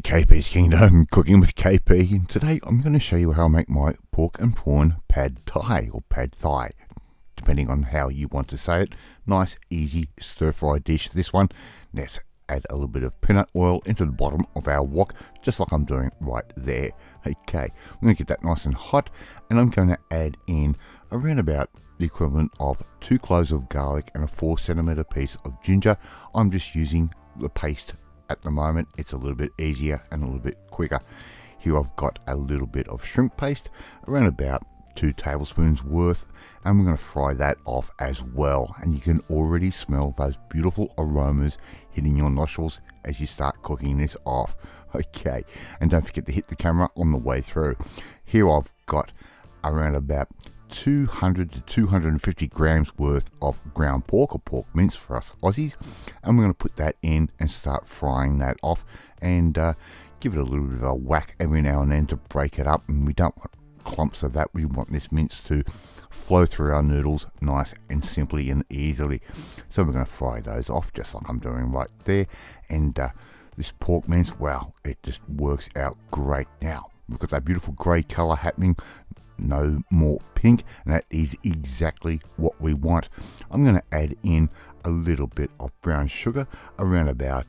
KP's Kingdom, cooking with KP, and today I'm going to show you how I make my pork and prawn pad thai or pad thai, depending on how you want to say it. Nice, easy stir-fry dish, this one. Let's add a little bit of peanut oil into the bottom of our wok, just like I'm doing right there. Okay, I'm going to get that nice and hot, and I'm going to add in around about the equivalent of 2 cloves of garlic and a 4cm piece of ginger. I'm just using the paste at the moment. It's a little bit easier and a little bit quicker. Here I've got a little bit of shrimp paste, around about 2 tablespoons worth, and we're going to fry that off as well. And you can already smell those beautiful aromas hitting your nostrils as you start cooking this off. Okay, and don't forget to hit the camera on the way through. Here I've got around about 200 to 250 grams worth of ground pork, or pork mince for us Aussies, and we're going to put that in and start frying that off, and give it a little bit of a whack every now and then to break it up. And we don't want clumps of that. We want this mince to flow through our noodles nice and simply and easily. So we're going to fry those off just like I'm doing right there. And this pork mince, wow, it just works out great. Now we've got that beautiful grey colour happening, no more pink, and that is exactly what we want. I'm going to add in a little bit of brown sugar, around about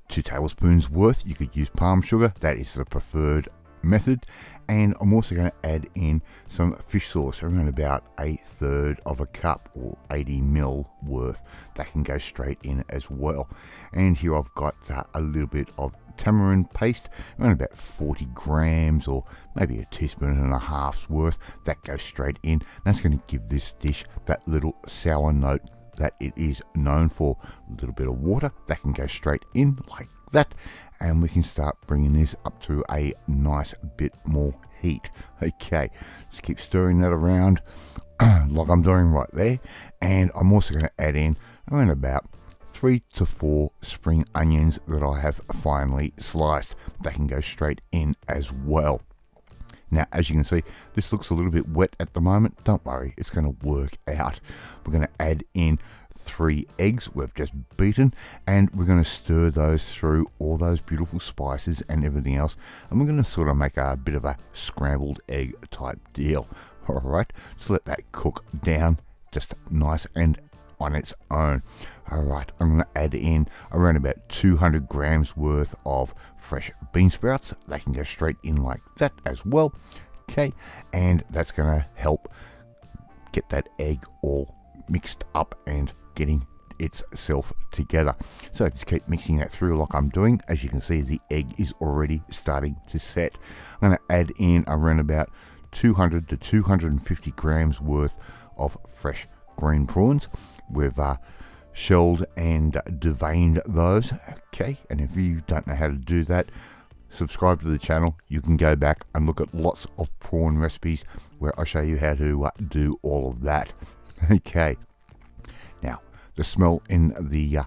2 tablespoons worth. You could use palm sugar, that is the preferred method. And I'm also going to add in some fish sauce, around about 1/3 of a cup, or 80 ml worth. That can go straight in as well. And here I've got a little bit of tamarind paste, around about 40 grams, or maybe 1.5 teaspoons worth. That goes straight in. That's going to give this dish that little sour note that it is known for. A little bit of water, that can go straight in like that, and we can start bringing this up to a nice bit more heat. Okay, just keep stirring that around like I'm doing right there. And I'm also going to add in around about 3 to 4 spring onions that I have finely sliced. That can go straight in as well. Now, as you can see, this looks a little bit wet at the moment. Don't worry, it's going to work out. We're going to add in 3 eggs we've just beaten, and we're going to stir those through all those beautiful spices and everything else, and we're going to sort of make a bit of a scrambled egg type deal. Alright, so let that cook down just nice and on its own. Alright, I'm going to add in around about 200 grams worth of fresh bean sprouts. They can go straight in like that as well. Okay, and that's going to help get that egg all mixed up and getting itself together. So just keep mixing that through like I'm doing. As you can see, the egg is already starting to set. I'm going to add in around about 200 to 250 grams worth of fresh green prawns. We've shelled and deveined those. Okay, and if you don't know how to do that, subscribe to the channel. You can go back and look at lots of prawn recipes where I show you how to do all of that. Okay, now the smell in the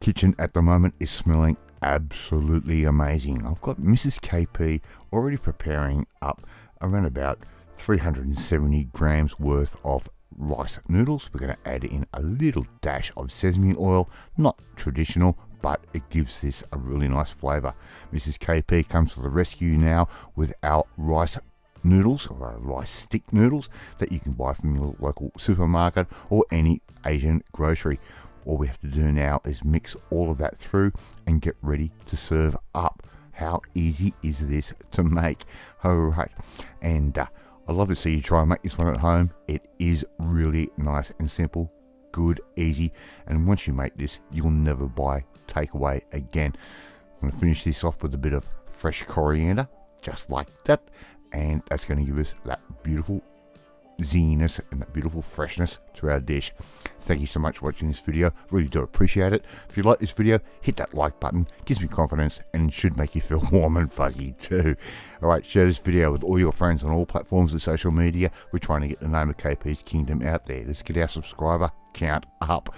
kitchen at the moment is smelling absolutely amazing. I've got Mrs. KP already preparing up around about 370 grams worth of rice noodles. We're going to add in a little dash of sesame oil, not traditional, but it gives this a really nice flavor. Mrs. KP comes to the rescue now with our rice noodles, or our rice stick noodles, that you can buy from your local supermarket or any Asian grocery. All we have to do now is mix all of that through and get ready to serve up. How easy is this to make? Alright, and I'd love to see you try and make this one at home. It is really nice and simple, good, easy, and once you make this, you'll never buy takeaway again. I'm going to finish this off with a bit of fresh coriander, just like that, and that's going to give us that beautiful zinginess and that beautiful freshness to our dish. Thank you so much for watching this video. Really do appreciate it. If you like this video, hit that like button. Gives me confidence and should make you feel warm and fuzzy too. Alright, share this video with all your friends on all platforms of social media. We're trying to get the name of KP's Kingdom out there. Let's get our subscriber count up.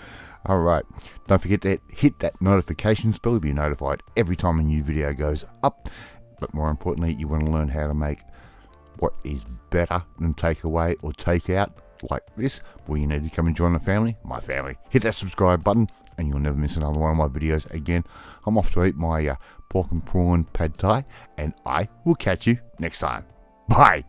Alright, don't forget to hit that notification bell to be notified every time a new video goes up. But more importantly, you want to learn how to make what is better than takeaway or takeout like this, well, you need to come and join the family, my family. Hit that subscribe button and you'll never miss another one of my videos again. I'm off to eat my pork and prawn pad thai, and I will catch you next time. Bye.